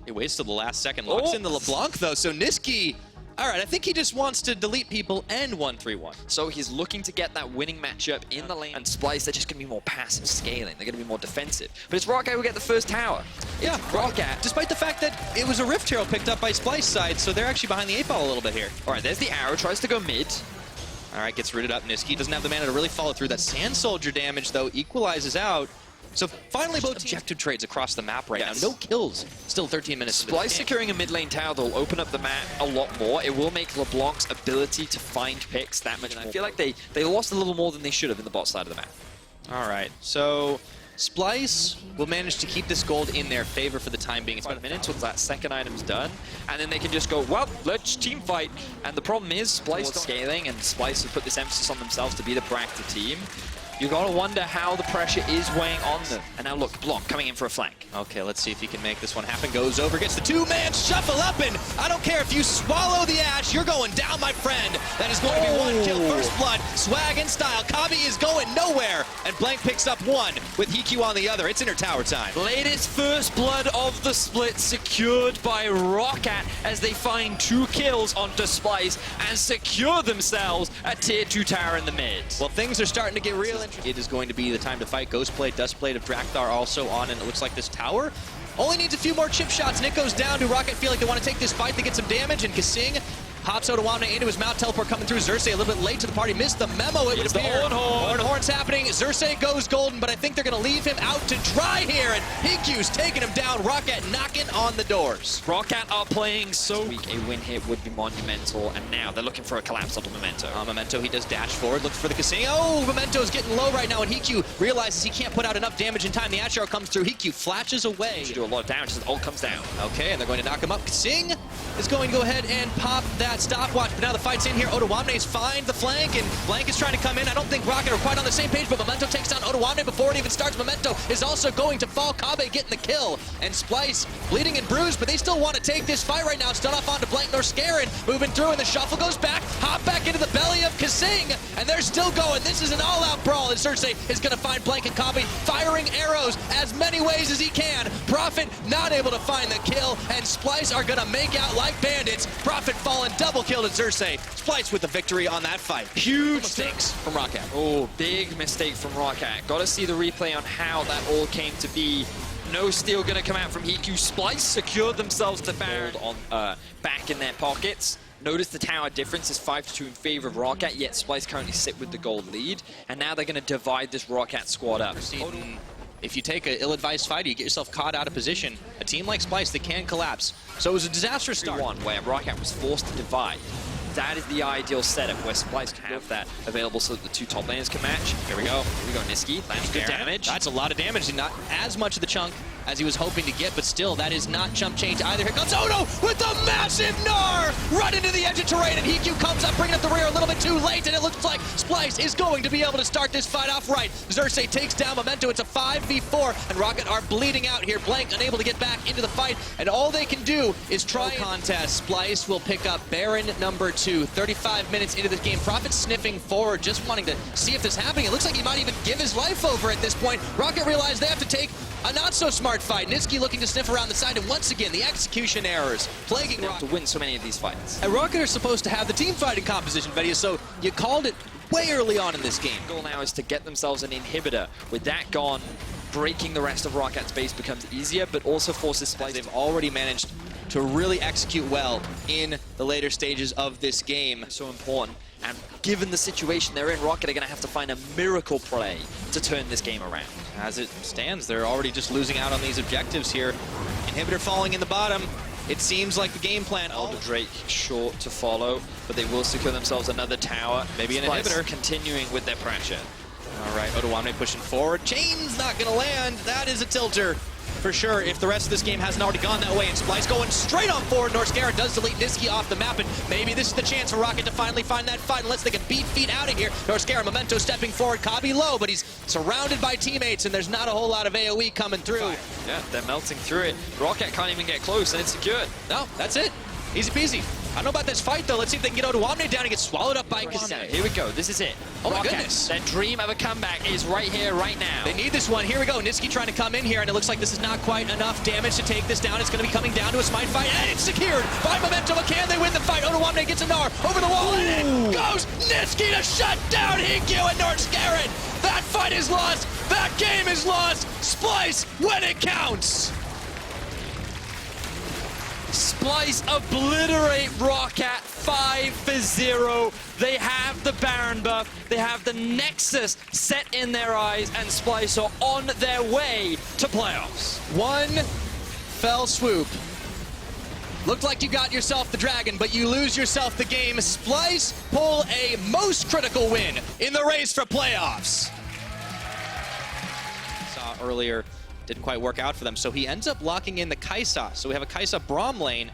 He waits till the last second, locks in the LeBlanc though, so Niski, all right, I think he just wants to delete people and 1-3-1. So he's looking to get that winning matchup in the lane. And Splyce, they're just going to be more passive scaling. They're going to be more defensive. But it's Rocket who will get the first tower. Yeah, Rocket. Despite the fact that it was a Rift Herald picked up by Splyce side, so they're actually behind the 8-ball a little bit here. All right, there's the arrow, tries to go mid. All right, gets rooted up. Niski doesn't have the mana to really follow through. That Sand Soldier damage, though, equalizes out. So finally, both objective trades across the map right now. No kills. Still 13 minutes. Splyce securing a mid lane tower, they'll open up the map a lot more. It will make LeBlanc's ability to find picks that much more. I feel like they lost a little more than they should have in the bot side of the map. All right, so Splyce will manage to keep this gold in their favor for the time being. It's about a minute until that second item's done, and then they can just go, well, let's team fight. And the problem is Splyce scaling, and Splyce has put this emphasis on themselves to be the proactive team. You gotta wonder how the pressure is weighing on them. And now look, Block coming in for a flank. Okay, let's see if he can make this one happen. Goes over, gets the two-man shuffle up, and I don't care if you swallow the ash, you're going down, my friend. That is going to be one kill, first blood, swag and style. Kabi is going nowhere, and Blank picks up one with Hiku on the other. It's inner tower time. Latest first blood of the split secured by Rocket as they find 2 kills onto Splyce and secure themselves a tier 2 tower in the mid. Well, things are starting to get real. It is going to be the time to fight. Ghostblade, Dustblade of Drakthar also on, and it looks like this tower only needs a few more chip shots. Nick goes down. Do Rocket feel like they want to take this fight to get some damage? And Kasing hops Otawamne into his mount. Teleport coming through. Xerxes a little bit late to the party. Missed the memo. It would appear. Horn's happening. Xerxes goes golden, but I think they're going to leave him out to dry here. And Hiku's taking him down. Rocket knocking on the doors. Rocket are playing so weak. A win here would be monumental, and now they're looking for a collapse onto Memento. Memento, he does dash forward, looks for the Kasing. Oh, Memento's getting low right now, and Hiku realizes he can't put out enough damage in time. The Ashar comes through. Hiku flashes away. Should do a lot of damage as the ult comes down. Okay, and they're going to knock him up. Kasing is going to go ahead and pop that stopwatch, but now the fight's in here. Otawamne's find the flank, and Blank is trying to come in. I don't think Rocket are quite on the same page, but Memento takes down Otawamne before it even starts. Memento is also going to fall. Kabe getting the kill, and Splyce bleeding and bruised, but they still want to take this fight right now. Stun off onto Blank Norscarin, moving through, and the shuffle goes back. Hop back into the belly of Kasing, and they're still going. This is an all-out brawl, and Xerxes is going to find Blank and Kabe firing arrows as many ways as he can. Prophet not able to find the kill, and Splyce are going to make out like bandits. Prophet falling, double kill to Xerxes. Splyce with the victory on that fight. Huge mistakes from Rocket. Oh, big mistake from Rocket. Got to see the replay on how that all came to be. No steal going to come out from Hiku. Splyce secured themselves to Baron on back in their pockets. Notice the tower difference is 5-2 in favor of Rocket, yet Splyce currently sit with the gold lead, and now they're going to divide this Rocket squad up. If you take an ill-advised fight, you get yourself caught out of position. A team like Splyce, they can collapse. So it was a disastrous start. Where Rocket was forced to divide. That is the ideal setup where Splyce can have that available so that the 2 top laners can match. Here we go. Niski, lands good damage. That's a lot of damage, and not as much of the chunk as he was hoping to get, but still, that is not chump change either. Here comes Odo with the massive Gnar! Right into the edge of terrain, and Hiku comes up, bringing up the rear a little bit too late, and it looks like Splyce is going to be able to start this fight off right. Xerxes takes down Memento. It's a 5v4, and Rocket are bleeding out here. Blank unable to get back into the fight, and all they can do is try contest. Splyce will pick up Baron number 2. 35 minutes into this game. Prophet sniffing forward, just wanting to see if this is happening. It looks like he might even give his life over at this point. Rocket realized they have to take a not-so-smart fight. Niski looking to sniff around the side, and once again, the execution errors plaguing Rocket. To win so many of these fights. And Rocket are supposed to have the team fighting composition, Vedia, so you called it way early on in this game. The goal now is to get themselves an inhibitor. With that gone, breaking the rest of Rocket's base becomes easier, but also forces Splyce. They've already managed to really execute well in the later stages of this game. So important. And given the situation they're in, Rocket are going to have to find a miracle play to turn this game around. As it stands, they're already just losing out on these objectives here. Inhibitor falling in the bottom. It seems like the game plan. Elder Drake short to follow, but they will secure themselves another tower. Maybe an inhibitor. Continuing with their pressure. All right, Otawamne pushing forward. Chain's not going to land. That is a tilter for sure, if the rest of this game hasn't already gone that way. And Splyce going straight on forward. Norscarin does delete Niski off the map, and maybe this is the chance for Rocket to finally find that fight, unless they can beat feet out of here. Norscarin, Memento stepping forward, Kabi low, but he's surrounded by teammates, and there's not a whole lot of AoE coming through. Yeah, they're melting through it. Rocket can't even get close, and it's secured. No, that's it. Easy peasy. I don't know about this fight, though. Let's see if they can get Otawamne down and get swallowed up by Kasing. Here we go. This is it. Oh my Rocket, goodness. their dream of a comeback is right here, right now. They need this one. Here we go. Niski trying to come in here, and it looks like this is not quite enough damage to take this down. It's going to be coming down to a smite fight, and it's secured by Momentum. Can they win the fight? Oda gets a Gnar over the wall, and it goes Niski to shut down Hikyu and Nordscarin. That fight is lost. That game is lost. Splice when it counts. Splice obliterate Roccat 5-0. They have the Baron buff, they have the Nexus set in their eyes, and Splice are on their way to playoffs. One fell swoop. Looked like you got yourself the dragon, but you lose yourself the game. Splice pull a most critical win in the race for playoffs. Saw earlier, didn't quite work out for them, so he ends up locking in the Kai'Sa. So we have a Kai'Sa Braum lane.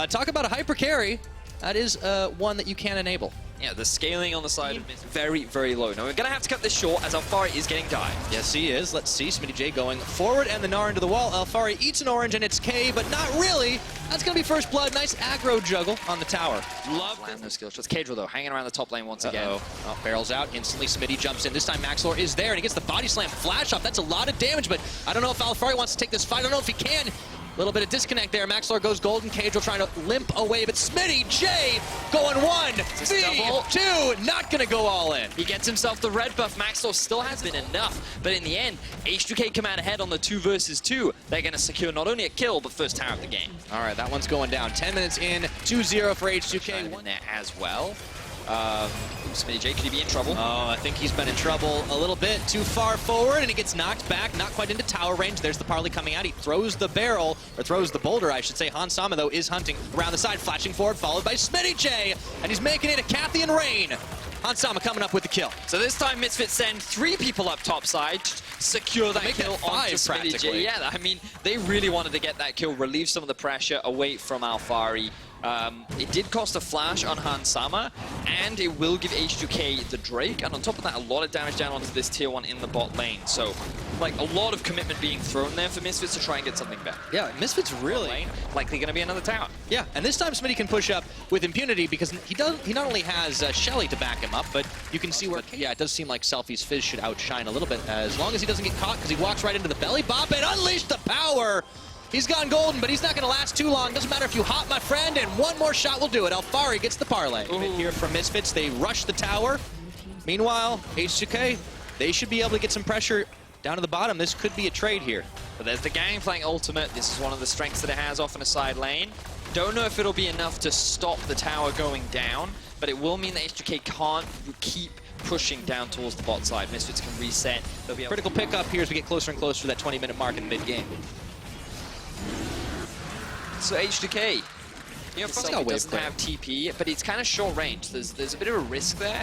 Talk about a hyper carry. That is one that you can enable. Yeah, the scaling on the side of is very, very low. Now we're going to have to cut this short as Alfari is getting dived. Yes, he is. Let's see. SmittyJ going forward and the Gnar into the wall. Alfari eats an orange and it's K, but not really. That's going to be first blood. Nice aggro juggle on the tower. Love land those skill shots. Kadriel, though, hanging around the top lane once again. Oh, barrels out. Instantly, Smitty jumps in. This time, Maxlor is there, and he gets the body slam flash off. That's a lot of damage, but I don't know if Alfari wants to take this fight. I don't know if he can. A little bit of disconnect there. Maxlor goes golden. Kadriel trying to limp away, but SmittyJ going 1, V2, not going to go all in. He gets himself the red buff. Maxlor still has been enough, but in the end, H2K come out ahead on the 2 versus 2. They're going to secure not only a kill, but first tower of the game. All right, that one's going down. 10 minutes in, 2-0 for H2K. In there as well. SmittyJ, could he be in trouble? Oh, I think he's been in trouble a little bit. Too far forward, and he gets knocked back, not quite into tower range. There's the parley coming out. He throws the barrel, or throws the boulder, I should say. Hans Sama, though, is hunting around the side, flashing forward, followed by SmittyJ, and he's making it a Cathian Rain. Hans Sama coming up with the kill. So this time, Misfits send 3 people up top side, secure that kill onto SmittyJ. Yeah, I mean, they really wanted to get that kill, relieve some of the pressure away from Alfari. It did cost a flash on Hans Sama, and it will give H2K the Drake, and on top of that, a lot of damage down onto this tier 1 in the bot lane. So, like, a lot of commitment being thrown there for Misfits to try and get something back. Yeah, Misfits really... Likely going to be another tower. Yeah, and this time Smitty can push up with impunity because he not only has Shelly to back him up, but you can see where... Yeah, it does seem like Selfie's Fizz should outshine a little bit, as long as he doesn't get caught, because he walks right into the belly bop and unleash the power! He's gone golden, but he's not going to last too long. Doesn't matter if you hop, my friend, and one more shot will do it. Alfari gets the parlay. Here from Misfits, they rush the tower. Meanwhile, H2K, they should be able to get some pressure down to the bottom. This could be a trade here. But there's the Gangplank ultimate. This is one of the strengths that it has off in a side lane. Don't know if it'll be enough to stop the tower going down, but it will mean that H2K can't keep pushing down towards the bot side. Misfits can reset. They'll be able Critical pickup here as we get closer and closer to that 20-minute mark in mid-game. So H2K, you know, Selfie doesn't have TP, but it's kind of short range. There's a bit of a risk there.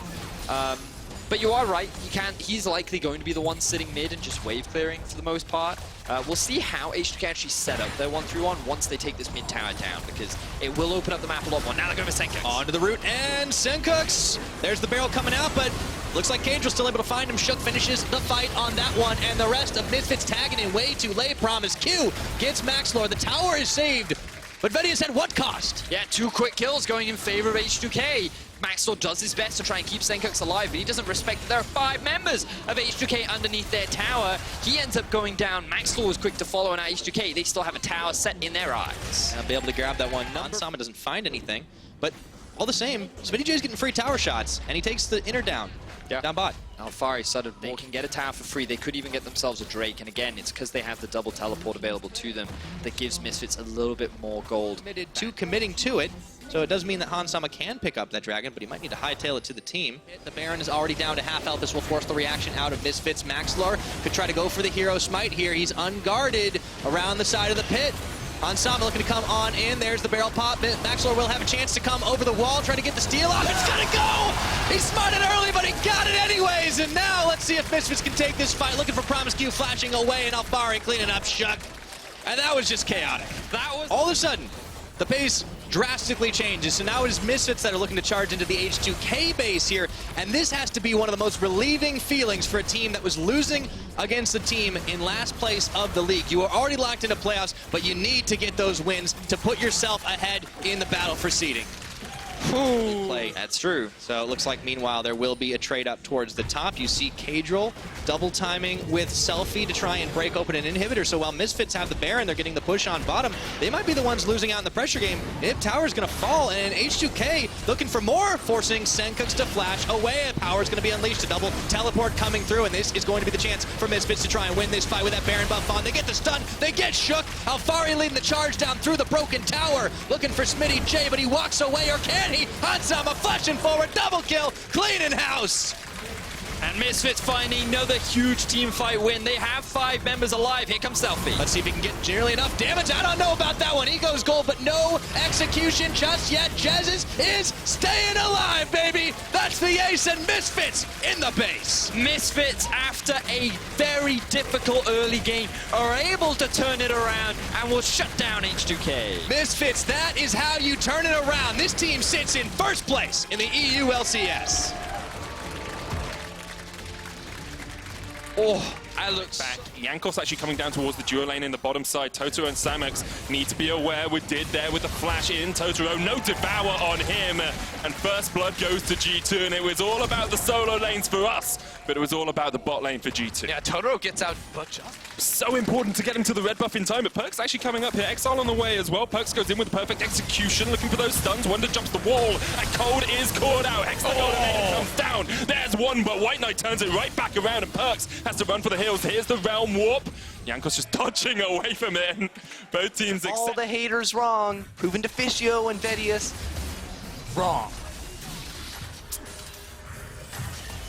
But you are right, he's likely going to be the one sitting mid and just wave clearing for the most part. We'll see how H2K actually set up their 1-3-1 once they take this mid tower down, because it will open up the map a lot more. Now they're going to Senkux. Onto the root, and Senkux. There's the barrel coming out, but looks like Kadriel's still able to find him. Shook finishes the fight on that one, and the rest of Misfits tagging in way too late. Promise Q gets Maxlor. The tower is saved, but Vedius at what cost? Yeah, 2 quick kills going in favor of H2K. Maxlor does his best to try and keep Senkux alive, but he doesn't respect that there are 5 members of H2K underneath their tower. He ends up going down. Maxlor was quick to follow, and H2K, they still have a tower set in their eyes. I'll be able to grab that one. Sama doesn't find anything, but all the same, SmittyJ's getting free tower shots, and he takes the inner down. Yeah. Down bot. Alfari started, they can get a tower for free. They could even get themselves a Drake, and again, it's because they have the double teleport available to them that gives Misfits a little bit more gold. Committing to it, so it does mean that Hans Sama can pick up that dragon, but he might need to hightail it to the team. The Baron is already down to half health. This will force the reaction out of Misfits. Maxlor could try to go for the hero smite here. He's unguarded around the side of the pit. Hans Sama looking to come on in. There's the barrel pop. Maxlor will have a chance to come over the wall, try to get the steal off. It's gonna go! He smited early, but he got it anyways. And now let's see if Misfits can take this fight. Looking for Promise Q flashing away, and Alfari cleaning up Shook. And that was just chaotic. That was all of a sudden, the pace drastically changes. So now it is Misfits that are looking to charge into the H2K base here, and this has to be one of the most relieving feelings for a team that was losing against the team in last place of the league. You are already locked into playoffs, but you need to get those wins to put yourself ahead in the battle for seeding. play. That's true. So it looks like, meanwhile, there will be a trade up towards the top. You see Kadril double timing with Selfie to try and break open an inhibitor. So while Misfits have the Baron, they're getting the push on bottom. They might be the ones losing out in the pressure game. Nib Tower's going to fall, and H2K looking for more, forcing Senkux to flash away. Power's going to be unleashed, a double teleport coming through, and this is going to be the chance for Misfits to try and win this fight with that Baron buff on. They get the stun, they get shook. Alfari leading the charge down through the broken tower, looking for Smitty J, but he walks away, or can he? Hansama flashing forward, double kill, clean in house. And Misfits finding another huge team fight win. They have 5 members alive. Here comes Selfie. Let's see if he can get nearly enough damage. I don't know about that one. He goes gold, but no execution just yet. Jezz is staying alive, baby. That's the ace, and Misfits in the base. Misfits, after a very difficult early game, are able to turn it around and will shut down H2K. Misfits, that is how you turn it around. This team sits in first place in the EU LCS. Oh, I look back. Jankos actually coming down towards the duo lane in the bottom side. Totoro and Samex need to be aware. We did there with the flash in. Totoro, no devour on him. And first blood goes to G2. And it was all about the solo lanes for us, but it was all about the bot lane for G2. Yeah, Totoro gets out, but just So important to get him to the red buff in time, but Perkz actually coming up here. Exile on the way as well. Perkz goes in with perfect execution, looking for those stuns. Wonder jumps the wall, and Cold is caught out. Hexagon comes down. There's one, but White Knight turns it right back around, and Perkz has to run for the hills. Here's the Realm Warp. Jankos just dodging away from it. Both teams all the haters wrong. Proven Deficio and Vedius wrong.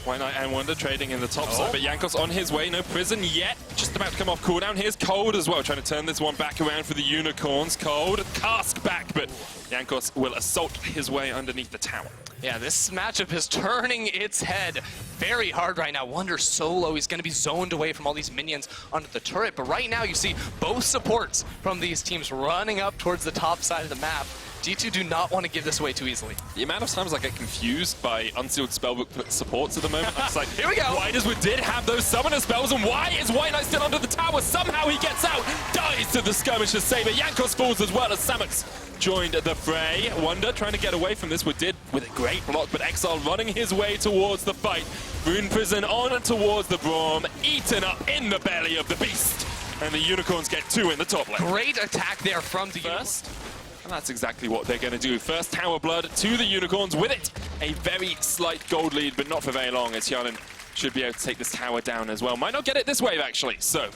White Knight and Wonder trading in the top side, but Jankos on his way, no prison yet. Just about to come off cooldown. Here's Cold as well, trying to turn this one back around for the Unicorns. Cold, cask back, but Jankos will assault his way underneath the tower. Yeah, this matchup is turning its head very hard right now. Wonder solo, he's going to be zoned away from all these minions under the turret, but right now you see both supports from these teams running up towards the top side of the map. G2 do not want to give this away too easily. The amount of times I get confused by unsealed spellbook supports at the moment. I'm just like, here we go. Why does we did have those summoner spells, and why is White Knight still under the tower? Somehow he gets out, dies to the skirmish to save it. Jankos falls as well as Samex joined the fray. Wonder trying to get away from this. We did with a great block, but Exile running his way towards the fight. Rune Prison on towards the Braum, eaten up in the belly of the beast. And the Unicorns get 2 in the top lane. Great attack there from the First. And that's exactly what they're going to do. First Tower Blood to the Unicorns. With it, a very slight gold lead, but not for very long, as Hyalin should be able to take this tower down as well. Might not get it this wave, actually. So,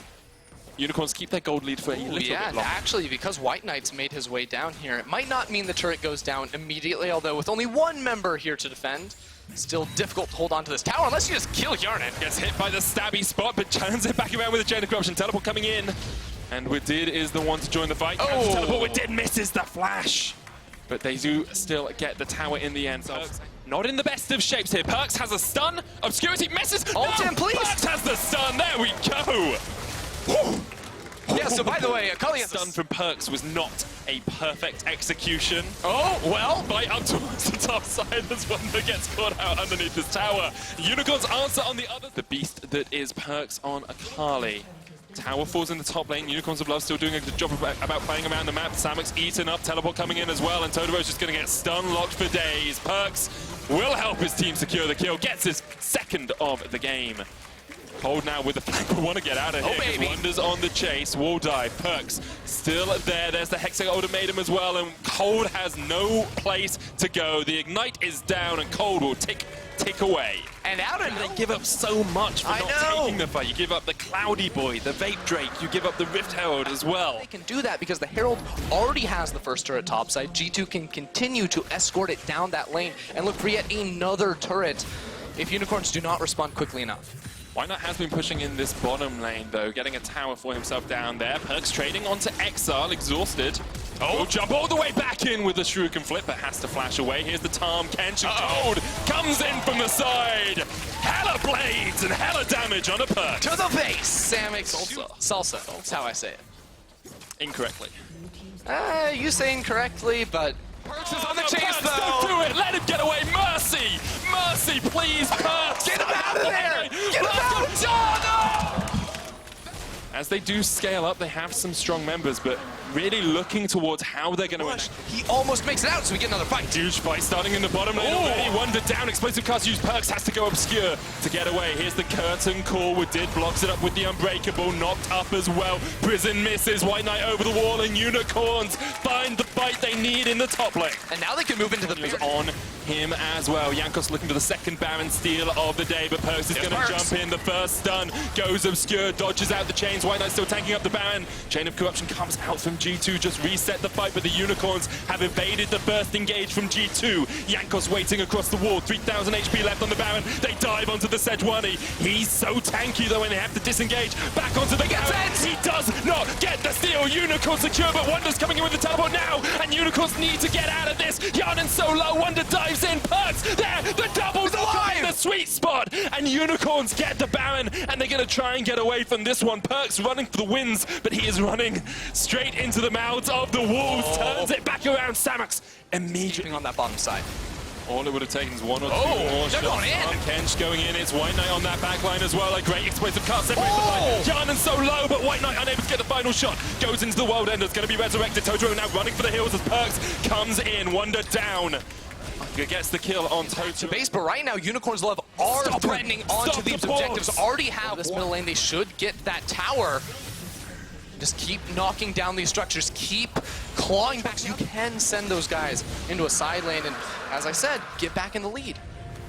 Unicorns keep their gold lead for a little bit longer. Actually, because White Knight's made his way down here, it might not mean the turret goes down immediately, although with only 1 member here to defend, still difficult to hold on to this tower unless you just kill Yarnan. Gets hit by the stabby spot, but turns it back around with a Chain of Corruption. Teleport coming in. And Wadid is the one to join the fight. Oh! Teleport, Wadid misses the flash. But they do still get the tower in the end. So not in the best of shapes here. Perkz has a stun. Obscurity misses. Ult him, please! Perkz has the stun. There we go. Woo. Yeah, so by the way, Cully has stun from Perkz was not a perfect execution. Oh, well. Fight up towards the top side as Wonder gets caught out underneath this tower. Unicorn's answer on the other. The beast that is Perkz on Akali. Tower falls in the top lane. Unicorns of Love still doing a good job about playing around the map. Samex eaten up. Teleport coming in as well. And Totoro's just going to get stun locked for days. Perkz will help his team secure the kill. Gets his second of the game. Cold now with the flank. We want to get out of here. Baby. Wonder's on the chase. Wall dive. Perkz still there. There's the Hexa Ultimatum as well. And Cold has no place to go. The Ignite is down and Cold will tick away. And out of They give up so much for I not know. taking the fight. You give up the Cloudy Boy, the Vape Drake, you give up the Rift Herald as well. They can do that because the Herald already has the first turret topside. G2 can continue to escort it down that lane and look for yet another turret if Unicorns do not respond quickly enough. White Knight has been pushing in this bottom lane though, getting a tower for himself down there. Perkz trading onto Exile, exhausted. Oh, jump all the way back in with the Shuriken flip, but has to flash away. Here's the Tarm Kench. Cold comes in from the side. Hella blades and hella damage on a Perkz. To the base! Samex Salsa. That's how I say it. Incorrectly. You say incorrectly, but Perkz is on the chase Perkz, though! don't do it! Let him get away! Mercy! Mercy, please, Perkz! Get him out of there! Get him out! As they do scale up, they have some strong members, but really looking towards how they're going to win. He almost makes it out, so we get another fight. Huge fight starting in the bottom lane already. Wonder down, explosive cast use perks, has to go obscure to get away. Here's the curtain call with Did, blocks it up with the unbreakable, knocked up as well. Prison misses, White Knight over the wall, and Unicorns find the fight they need in the top lane. And now they can move into the Is on him as well. Jankos looking for the second Baron steal of the day, but Perks is going to jump in. The first stun goes obscure, dodges out the chains. White Knight still tanking up the Baron. Chain of Corruption comes out from G2, just reset the fight, but the Unicorns have evaded the first engage from G2. Jankos waiting across the wall, 3,000 HP left on the Baron. They dive onto the Sejuani. He's so tanky though when they have to disengage. Back onto the Baron. He does not get the steal. Unicorn secure, but Wonder's coming in with the teleport now, and Unicorns need to get out of this. Yarn so low, Wonder dives in, Perks there, the double's alive, the sweet spot, and Unicorns get the Baron, and they're gonna try and get away from this one. Perks running for the wins, but he is running straight into the mouths of the wolves, turns it back around. Samux immediately on that bottom side. All it would have taken is one or two more they're shots. going in. Kench going in. It's White Knight on that back line as well. A great explosive cast separates the fight. Jarnan so low, but White Knight unable to get the final shot. Goes into the World Ender. It's going to be resurrected. Totoro now running for the hills as Perks comes in. Wonder down. Gets the kill on Totoro. Base, but right now Unicorns Love are threatening onto these objectives. Already have this middle lane. They should get that tower. Just keep knocking down these structures. Keep clawing back so you can send those guys into a side lane. And as I said, get back in the lead.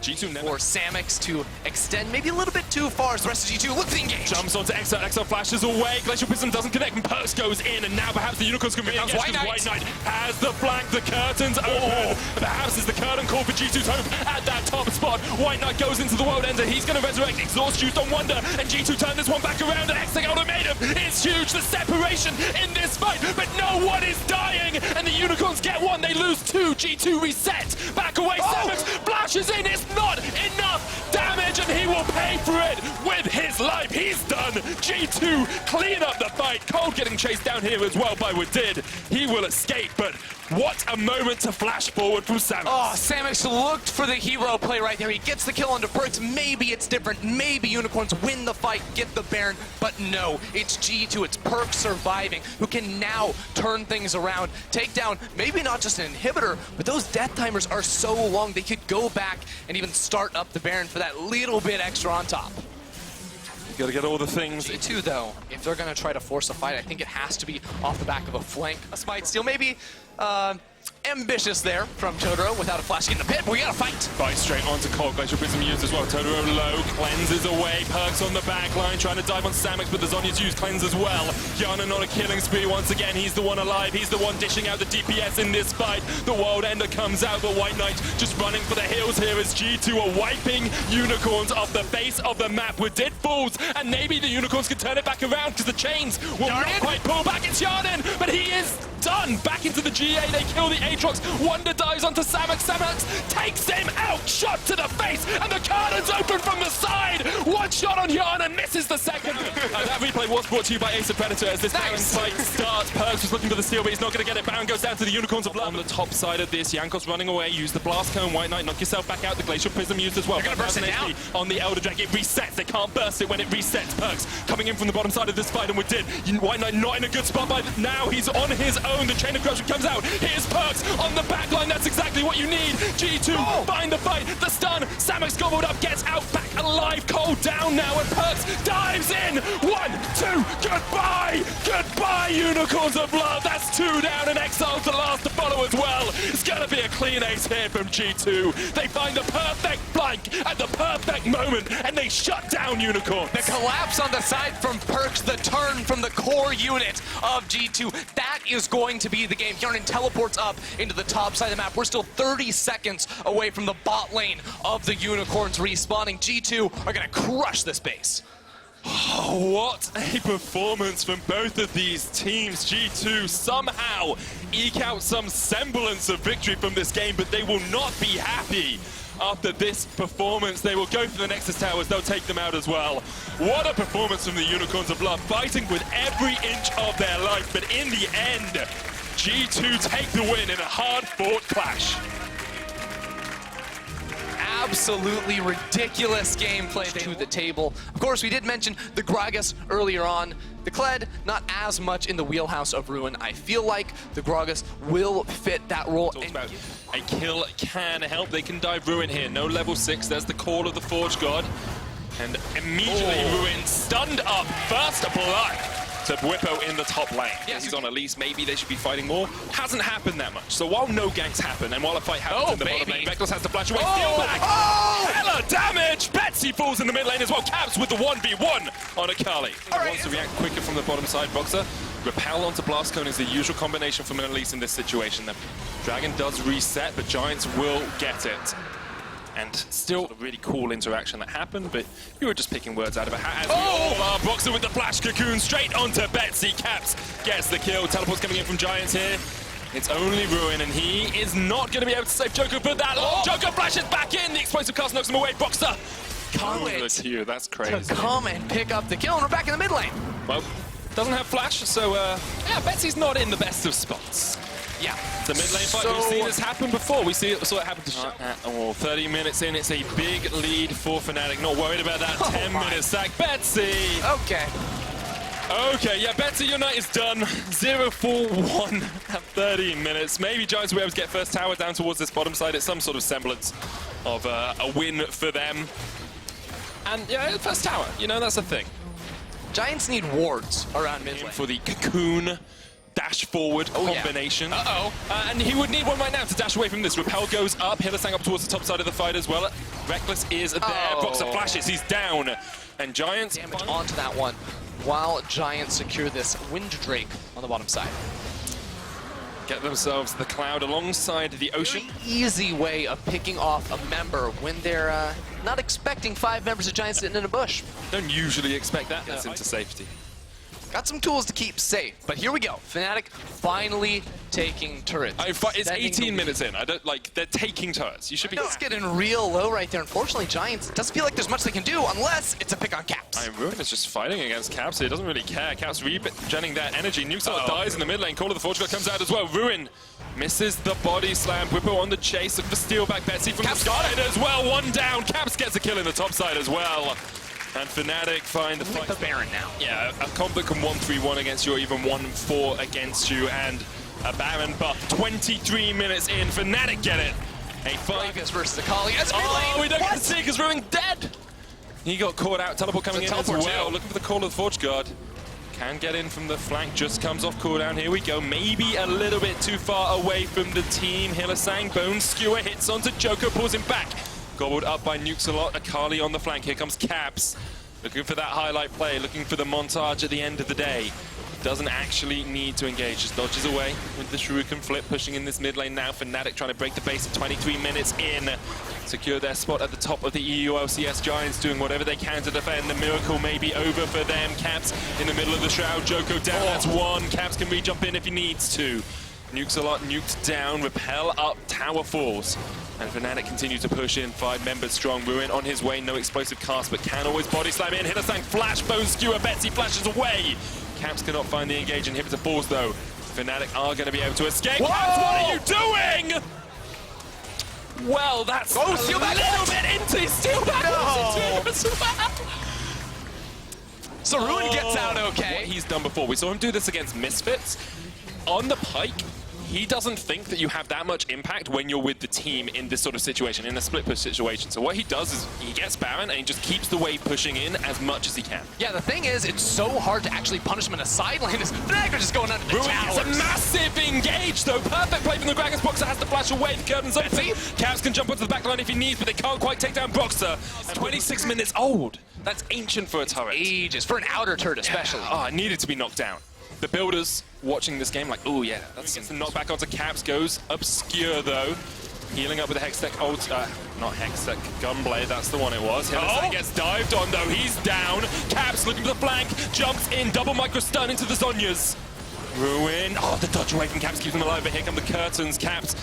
G2 never. For Samix to extend maybe a little bit too far as the rest of G2. Look at the engage. Jumps onto Exo. Exo flashes away. Glacial Prism doesn't connect, and Perks goes in. And now perhaps the Unicorns can re-engage because White Knight has the flank. The curtains open. Perhaps is the curtain call for G2's hope at that top spot. White Knight goes into the World Ender. He's going to resurrect. Exhaust used on Wonder. And G2 turn this one back around. And Exo ultimatum is huge. The separation in this fight. But no one is dying. And the Unicorns get one. They lose two. G2 reset. Back away. Samux flashes in. It's not enough damage, and he will pay for it with his life. He's done. G2 clean up the fight. Cold getting chased down here as well by Wadid. He will escape, but what a moment to flash forward from Samux. Oh, Samux looked for the hero play right there. He gets the kill onto Perks. Maybe it's different. Maybe Unicorns win the fight, get the Baron, but no. It's G2, it's Perks surviving, who can now turn things around, take down maybe not just an inhibitor, but those death timers are so long they could go back and even start up the Baron for that little bit extra on top. You gotta get all the things. G2 though, if they're gonna try to force a fight, I think it has to be off the back of a flank. A smite steal, maybe ambitious there from Totoro without a flash in the pit, but we gotta fight. Fight straight onto Cold. Glacial Prism used as well. Totoro low, cleanses away. Perks on the back line, trying to dive on Samux, but the Zhonya's used cleanse as well. Yana on a killing spree once again. He's the one alive. He's the one dishing out the DPS in this fight. The World Ender comes out, but White Knight just running for the hills here as G2 are wiping Unicorns off the face of the map with dead fools, and maybe the Unicorns can turn it back around because the chains will not quite pull back. It's Yarnan, but he is done. Back into the GA, they kill the Aatrox. Wonder dives onto Samux. Samux takes him out, shot to the face, and the curtains open from the side. One shot on Yarnan, misses the second. That replay was brought to you by Ace of Predator as this Baron fight starts. Perks was looking for the steal, but he's not going to get it. Baron goes down to the Unicorns of Love. On the top side of this, Jankos running away. Use the Blast Cone. White Knight, knock yourself back out. The Glacial Prism used as well. They're going to burst it down. On the Elder Drag, it resets. They can't burst it when it resets. Perks coming in from the bottom side of this fight, and we did. White Knight not in a good spot by now. He's on his own. The Chain of Corruption comes out. Here's Perks on the back line. That's exactly what you need. G2 find the fight. The stun. Samux gobbled up, gets out back alive. Cold down now, and Perks dives in. 1, 2, goodbye. Goodbye, Unicorns of Love. That's 2 down, and Exile's the last to follow as well. It's going to be a clean ace here from G2. They find the perfect flank at the perfect moment, and they shut down Unicorns. The collapse on the side from Perks, the turn from the core unit of G2. That is going to be the game. Yarnan teleports up into the top side of the map. We're still 30 seconds away from the bot lane of the Unicorns respawning. G2 are going to crush this base. Oh, what a performance from both of these teams. G2 somehow eke out some semblance of victory from this game, but they will not be happy. After this performance, they will go for the Nexus Towers. They'll take them out as well. What a performance from the Unicorns of Love, fighting with every inch of their life. But in the end, G2 take the win in a hard-fought clash. Absolutely ridiculous gameplay to the table. Of course, we did mention the Gragas earlier on. The Kled, not as much in the wheelhouse of Ruin. I feel like the Gragas will fit that role. Talks about a kill can help. They can dive Ruin here. No level 6. There's the call of the Forge God. And immediately Ruin stunned up. First blood to Bwipo in the top lane. Yes, He's on Elise. Maybe they should be fighting more. Hasn't happened that much. So while no ganks happen and while a fight happens in the bottom lane, Vectors has to flash away. Steal back. Hella damage. Betsy falls in the mid lane as well. Caps with the 1v1 on Akali. Wants to react quicker from the bottom side. Boxer. Repel onto Blast Cone is the usual combination for Elise in this situation. The Dragon does reset, but Giants will get it. And still a really cool interaction that happened, but you were just picking words out of a hat. As we all are. Boxer with the flash cocoon straight onto Betsy. Caps gets the kill. Teleport's coming in from Giants here. It's only Ruin, and he is not going to be able to save Joker for that long. Joker flashes back in. The explosive cast knocks him away. Boxer. That's crazy. To come and pick up the kill, and we're back in the mid lane. Well, doesn't have flash, so yeah, Betsy's not in the best of spots. Yeah. It's a mid lane fight. We've seen this happen before. We saw it happen to 30 minutes in. It's a big lead for Fnatic. Not worried about that 10-minute sack. Betsy! Okay, yeah, Betsy, your night is done. 0-4-1 at 30 minutes. Maybe Giants will be able to get first tower down towards this bottom side. It's some sort of semblance of a win for them. And yeah, first tower, you know, that's the thing. Giants need wards around mid lane. For the cocoon dash forward combination. Yeah. And he would need one right now to dash away from this. Repel goes up, Hillisang up towards the top side of the fight as well. Reckless is there, Boxer flashes, he's down. And Giants damage onto that one, while Giants secure this Wind Drake on the bottom side. Get themselves the Cloud alongside the Ocean. Very easy way of picking off a member when they're not expecting 5 members of Giants sitting in a bush. Don't usually expect that, that's into safety. Got some tools to keep safe, but here we go. Fnatic finally taking turrets. It's 18 minutes in. I don't like. They're taking turrets. You should be. It's getting real low right there. Unfortunately, Giants doesn't feel like there's much they can do unless it's a pick on Caps. Ruin is just fighting against Caps. He doesn't really care. Caps regenerating that energy. Nuxalot dies in the mid lane. Call of the Forge God comes out as well. Ruin misses the body slam. Whippo on the chase. Look for steal back. Betsy from Caps the side as well. One down. Caps gets a kill in the top side as well. And Fnatic find the fight. The Baron now. Yeah, a comp that can 1-3-1 against you or even 1-4 against you. And a Baron buff. 23 minutes in. Fnatic get it. A fight versus Akali. We don't get to see because Ruin's dead. He got caught out. Teleport coming in as well. Looking for the call of the Forge God. Can get in from the flank. Just comes off cooldown. Here we go. Maybe a little bit too far away from the team. Hillisang. Bone Skewer hits onto Joker. Pulls him back. Gobbled up by Nuxalot. Akali on the flank. Here comes Caps. Looking for that highlight play. Looking for the montage at the end of the day. Doesn't actually need to engage. Just dodges away with the Shuriken flip. Pushing in this mid lane now. Fnatic trying to break the base at 23 minutes in. Secure their spot at the top of the EU LCS. Giants doing whatever they can to defend. The miracle may be over for them. Caps in the middle of the shroud. Joko down. That's one. Caps can re-jump in if he needs to. Nuxalot nuked down. Repel up. Tower falls. And Fnatic continue to push in, 5 members strong. Ruin on his way, no explosive cast, but can always body slam in. Hillisang flash, Bone Skewer, Betsy flashes away. Caps cannot find the engage, inhibitor falls though. Fnatic are going to be able to escape. Whoa! Caps, what are you doing? Well, that's a steal back little bit into steal back. No. So Ruin gets out okay. What he's done before. We saw him do this against Misfits. On the pike, he doesn't think that you have that much impact when you're with the team in this sort of situation, in a split push situation. So what he does is he gets Baron and he just keeps the wave pushing in as much as he can. Yeah, the thing is, it's so hard to actually punish him in a side lane. Fnatic are just going under the towers. It's a massive engage though. Perfect play from the Dragon's Boxer, has to flash away. The curtain's open. Caps can jump onto the back line if he needs, but they can't quite take down Boxer. 26 minutes old. That's ancient for a turret. Ages, for an outer turret especially. Yeah. Oh, it needed to be knocked down. The builders watching this game like, oh yeah, that's the knockback onto Caps, goes obscure though. Healing up with a Hextech ult, not Hextech, Gunblade, that's the one it was. Hillisang gets dived on though, he's down. Caps looking for the flank, jumps in, double micro stun into the Zhonya's. Ruin, the dodge away from Caps keeps him alive, but here come the curtains. Caps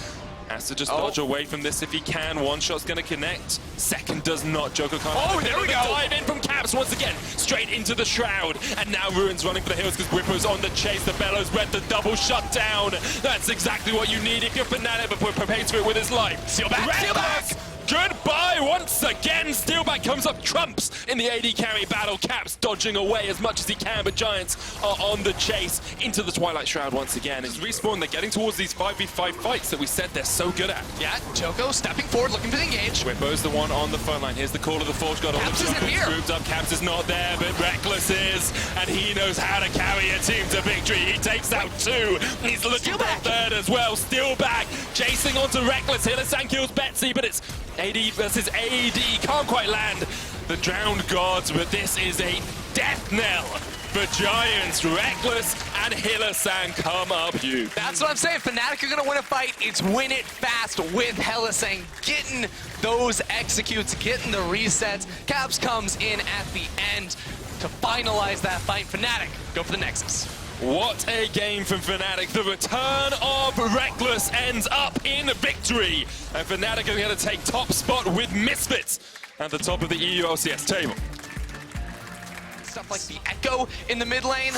has to just dodge away from this if he can. One shot's gonna connect. Second does not. Joker can't. There we go. Dive in from Caps once again. Straight into the shroud. And now Ruin's running for the hills because Whippo's on the chase. The Bellows read the double shutdown. That's exactly what you need if you're Fnatic, but prepares for it with his life. Seal back. Seal back. Good goodbye once again. Steelback comes up, trumps in the AD carry battle. Caps dodging away as much as he can, but Giants are on the chase into the Twilight Shroud once again. It's Respawn, they're getting towards these 5v5 fights that we said they're so good at. Yeah, Choco stepping forward, looking for the engage. Whippo's the one on the front line. Here's the call of the Forge God. All Caps the isn't here. grouped up. Caps is not there, but Reckless is, and he knows how to carry a team to victory. He takes out two. He's looking for a third as well. Steelback chasing onto Reckless. Hillisan kills Betsy, but it's AD versus AD. Can't quite land the drowned gods, but this is a death knell for Giants. Reckless and Hillisan come up huge. That's what I'm saying. Fnatic are going to win a fight. It's win it fast with Hillisan getting those executes, getting the resets. Caps comes in at the end to finalize that fight. Fnatic go for the Nexus. What a game from Fnatic. The return of Reckless ends up in victory. And Fnatic are going to take top spot with Misfits at the top of the EU LCS table. Stuff like the Echo in the mid lane.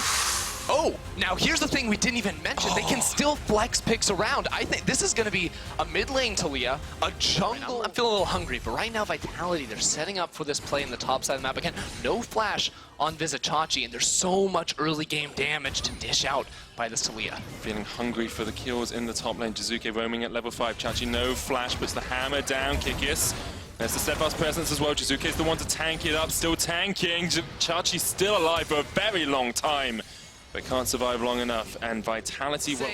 Oh, now here's the thing we didn't even mention. They can still flex picks around. I think this is going to be a mid lane Talia, a jungle. I'm feeling a little hungry, but right now Vitality, they're setting up for this play in the top side of the map. Again, no flash on Vizicachi, and there's so much early game damage to dish out by this Talia. Feeling hungry for the kills in the top lane. Jizuke roaming at level 5. Chachi no flash, puts the hammer down. Kikis. There's the steadfast presence as well. Jizuke is the one to tank it up, still tanking. Chachi's still alive for a very long time, but can't survive long enough, and Vitality will...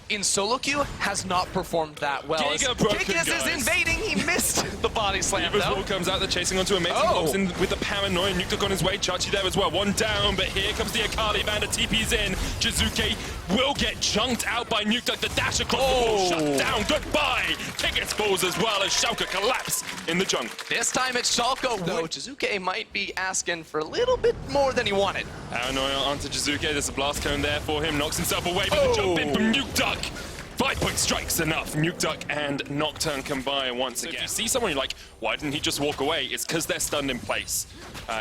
In solo queue has not performed that well. Kikis is invading, he missed the body slam though. Comes out, they're chasing onto Amazing Hops in with the paranoia. Nuke on his way, Chachi there as well. One down, but here comes the Akali Banda, TP's in. Jizuke will get chunked out by Nuke. The dash across the wall, shut down, goodbye. Kikis falls as well as Schalke collapse in the jungle. This time it's Schalke, though Jizuke might be asking for a little bit more than he wanted. Paranoia onto Jizuke, there's a blast cone there for him, knocks himself away, but the jump in from Nuke Duck. 5-point strikes enough. Nuke Duck and Nocturne combine once again. If you see someone, you're like, why didn't he just walk away? It's because they're stunned in place.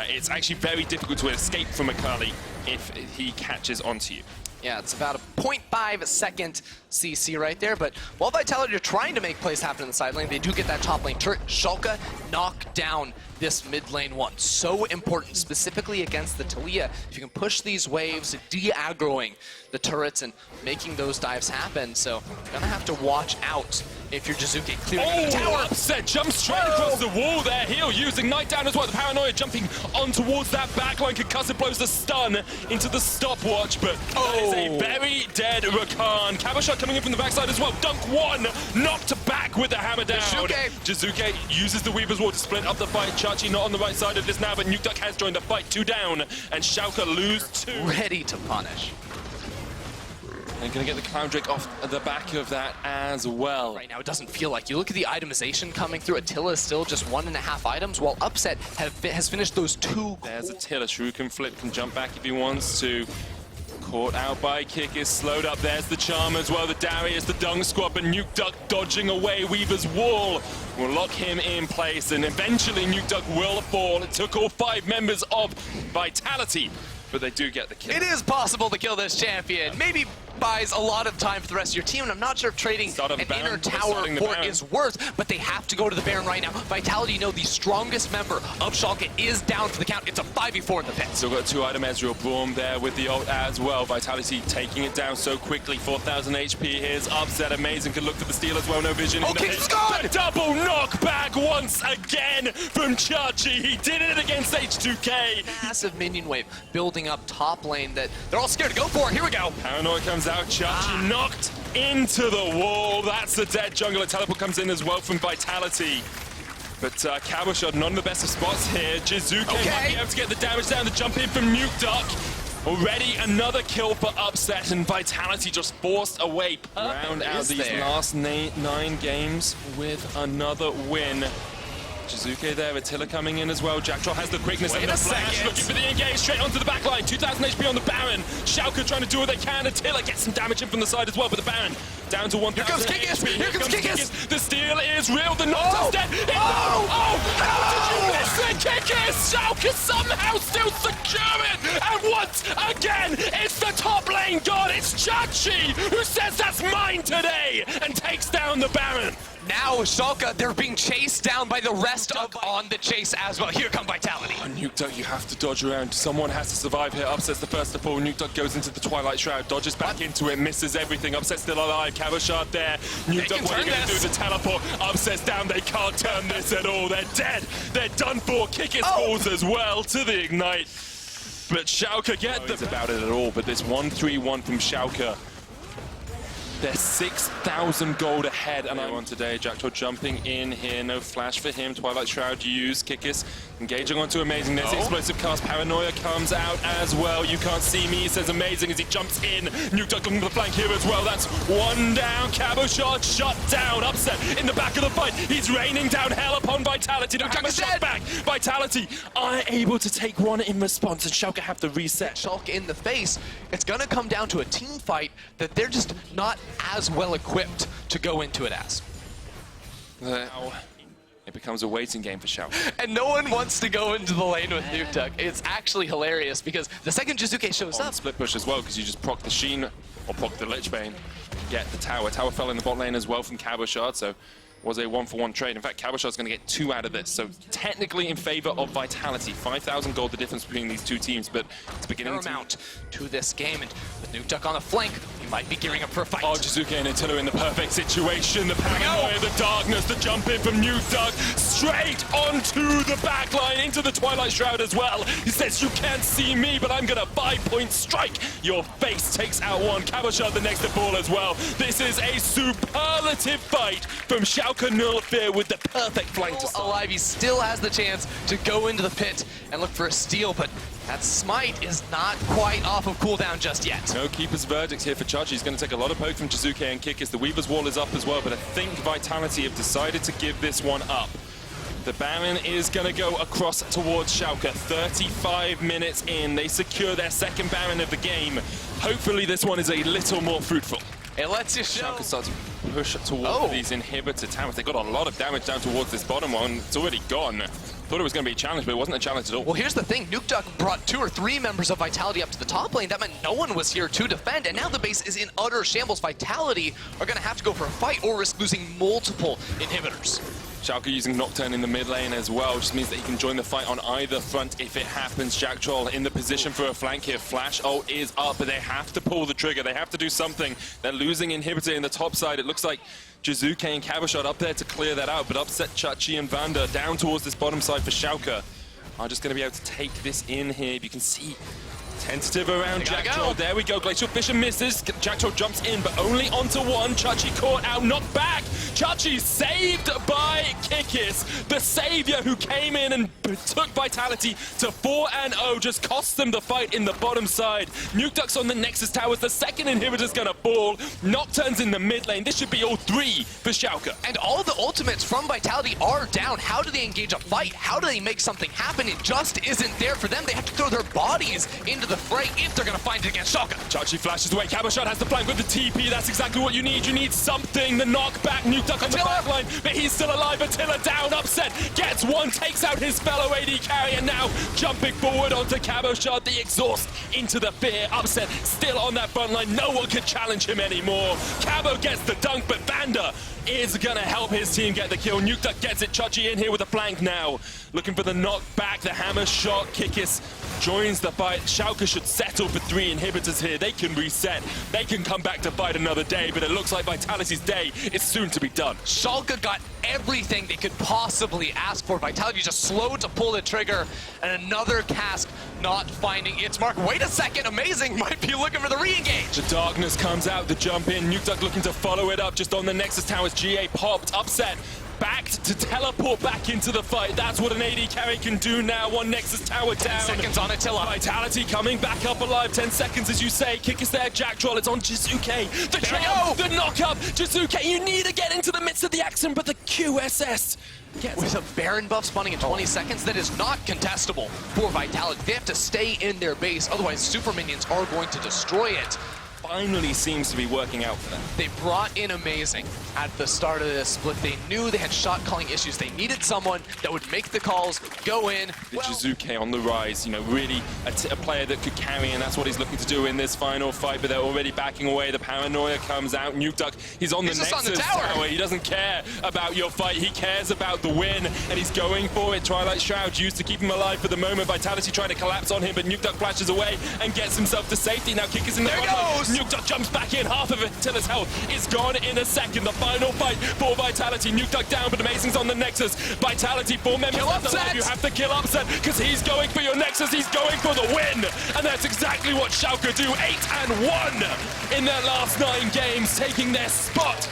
It's actually very difficult to escape from Akali if he catches onto you. Yeah, it's about a 0.5 second CC right there, but while Vitality are trying to make plays happen in the side lane, they do get that top lane turret. Schalke knock down this mid lane one. So important, specifically against the Talia. If you can push these waves, de-aggroing the turrets and making those dives happen. So you're gonna have to watch out if you're Jizuke clearing the tower. Upset, jumps straight across the wall there. Heal using Night Down as well. The Paranoia jumping on towards that backline. Concussive blows the stun into the stopwatch, but that is a very dead Rakan. Kabashot coming in from the backside as well. Dunk one, knocked back with the hammer down. Jizuke uses the Weaver's Wall to split up the fight. Chachi not on the right side of this now, but Nuke Duck has joined the fight. 2 down, and Schalke lose 2. Ready to punish. They're going to get the Cloud Drake off the back of that as well. Right now, it doesn't feel like. You look at the itemization coming through. Attila is still just 1.5 items, while Upset has finished those 2. There's Attila. Shrew can flip, can jump back if he wants to. Caught out by Kick is slowed up. There's the Charm as well. The Darius, the Dung Squad, but Nuke Duck dodging away. Weaver's Wall will lock him in place, and eventually Nuke Duck will fall. It took all 5 members of Vitality, but they do get the kill. It is possible to kill this champion. Maybe buys a lot of time for the rest of your team, and I'm not sure if trading an inner tower port is worth, but they have to go to the Baron right now. Vitality, you know, the strongest member of Schalke is down for the count. It's a 5v4 in the pit. Still got 2 item Ezreal Braum there with the ult as well. Vitality taking it down so quickly. 4,000 HP. Here's Upset. Amazing. Can look for the steal as well. No vision. Okay, it's gone! The double knockback once again from Chachi. He did it against H2K. Massive minion wave building up top lane that they're all scared to go for. Here we go. Paranoia comes out. Chachi knocked into the wall. That's the dead jungler. Teleport comes in as well from Vitality. But Kabashot not in the best of spots here. Jizuke might be able to get the damage down. The jump in from Nuke Duck. Already another kill for Upset, and Vitality just forced away. Round out these last 9 games with another win. Jizuke there, Attila coming in as well. Jackdaw has the quickness and the flash, looking for the engage straight onto the backline. 2,000 HP on the Baron. Schalke trying to do what they can. Attila gets some damage in from the side as well, but the Baron down to 1,000 HP. Here comes Kikis! The steal is real. The Nocturne's dead. How did you miss it, Kikis? Schalke somehow still secure it. And once again, it's the top lane god. It's Chachi who says that's mine today and takes takes down the Baron. Now Schalke, they're being chased down by the rest of on the chase as well. Here come Vitality. Nukeduck, you have to dodge around. Someone has to survive here. Upset's the first to fall. Nukeduck goes into the Twilight Shroud, dodges back into it, misses everything. Upset's still alive. KazaLoLL there. Nukeduck, what are you going to do to teleport? Upset's down. They can't turn this at all. They're dead. They're done for. Kick it falls as well to the Ignite. But Schalke get them about it at all. But this 1-3-1 from Schalke. They're 6,000 gold ahead, and I won today. Jackdaw jumping in here, no flash for him. Twilight Shroud used, Kikis engaging onto Amazing. There's the explosive cast, Paranoia comes out as well. You can't see me, he says Amazing as he jumps in. Nukeduck looking for the flank here as well. That's one down, KazaLoLL shut down. Upset in the back of the fight. He's raining down hell upon Vitality. Nukeduck is shot back. Vitality are able to take one in response, and Schalke have to reset. Schalke in the face. It's going to come down to a team fight that they're just not as well equipped to go into it as. Now, it becomes a waiting game for Schalke. And no one wants to go into the lane with Nukeduck. It's actually hilarious because the second Jizuke shows up. Split push as well, because you just proc the Sheen or proc the Lich Bane, get the tower. Tower fell in the bot lane as well from KazaLoLL, so was a 1-for-1 trade. In fact, KazaLoLL is going to get 2 out of this, so technically in favor of Vitality. 5,000 gold the difference between these two teams, but it's beginning to this game, and with Nukeduck on the flank, he might be gearing up for a fight. Oh, Jizuke and Attila in the perfect situation. The paranoia, the darkness, the jump in from Nukeduck, straight onto the backline, into the Twilight Shroud as well. He says, you can't see me, but I'm gonna 5-point strike. Your face takes out one. KazaLoLL the next to fall as well. This is a superlative fight from Schalke Null Fear with the perfect flank to start. Alive, he still has the chance to go into the pit and look for a steal, but that smite is not quite off of cooldown just yet. No keeper's verdict here for Chachi. He's going to take a lot of poke from Jizuke and Kikis. The Weaver's Wall is up as well, but I think Vitality have decided to give this one up. The Baron is going to go across towards Schalke. 35 minutes in. They secure their second Baron of the game. Hopefully this one is a little more fruitful. It lets you show. Schalke starts to push towards these inhibitor towers. They got a lot of damage down towards this bottom one. It's already gone. Thought it was going to be a challenge, but it wasn't a challenge at all. Well, here's the thing. Nukeduck brought 2 or 3 members of Vitality up to the top lane. That meant no one was here to defend, and now the base is in utter shambles. Vitality are going to have to go for a fight or risk losing multiple inhibitors. Schalke using Nocturne in the mid lane as well, just means that he can join the fight on either front if it happens. Jack Troll in the position for a flank here. Flash ult is up, but they have to pull the trigger. They have to do something. They're losing inhibitor in the top side. It looks like Jizuke and KazaLoLL up there to clear that out, but Upset, Chachi and Vander down towards this bottom side for Schalke are just going to be able to take this in here. You can see tentative around Jackdaw. There we go. Glacial Fisher misses. Jackdaw jumps in, but only onto one. Chachi caught out, knocked back. Chachi saved by Kikis, the savior who came in and took Vitality to 4-0. Just cost them the fight in the bottom side. Nukeduck's on the Nexus Towers. The second inhibitor's gonna fall. Nocturne's in the mid lane. This should be all 3 for Schalke. And all the ultimates from Vitality are down. How do they engage a fight? How do they make something happen? It just isn't there for them. They have to throw their bodies into the fray if they're gonna find it against Schalke. Chachi flashes away. KazaLoLL has the flank with the TP. That's exactly what you need. You need something. The knockback. Nukeduck on the back line, but he's still alive. Attila down. Upset. Gets one. Takes out his fellow AD carrier. Now jumping forward onto KazaLoLL. The exhaust into the fear. Upset still on that front line. No one can challenge him anymore. Cabo gets the dunk, but Vander is gonna help his team get the kill. Nukeduck gets it. Chachi in here with a flank now. Looking for the knockback. The hammer shot. Kikis joins the fight. Schalke should settle for 3 inhibitors here. They can reset. They can come back to fight another day, but it looks like Vitality's day is soon to be done. Schalke got everything they could possibly ask for. Vitality just slow to pull the trigger, and another cask not finding its mark. Wait a second, Amazing might be looking for the re-engage. The darkness comes out, the jump in. Nukeduck looking to follow it up just on the Nexus Towers. GA popped. Upset. Backed to teleport back into the fight. That's what an AD carry can do now. One Nexus Tower down. 10 seconds on Attila. Vitality coming back up alive. 10 seconds as you say. Kick is there. Jack Troll. It's on Jizuke. The jump. The knock up. Jizuke, you need to get into the midst of the action, but the QSS gets with a Baron buff spawning in 20 seconds, that is not contestable for Vitality. They have to stay in their base, otherwise super minions are going to destroy it. finally seems to be working out for them. They brought in Amazing at the start of this split. They knew they had shot calling issues. They needed someone that would make the calls, go in. The Jizuke on the rise, you know, really a player that could carry, and that's what he's looking to do in this final fight, but they're already backing away. The paranoia comes out. Nukeduck, he's on the He's just Nexus on the tower. He doesn't care about your fight. He cares about the win, and he's going for it. Twilight Shroud used to keep him alive for the moment. Vitality trying to collapse on him, but Nukeduck flashes away and gets himself to safety. Now Kick is in the There front goes! line. Nukeduck jumps back in. Half of Attila's health is gone in a second. The final fight for Vitality. Nukeduck down, but Amazing's on the Nexus. Vitality, 4 members Kill left alive. Upset! You have to kill Upset because he's going for your Nexus. He's going for the win, and that's exactly what Schalke do. 8-1 in their last 9 games, taking their spot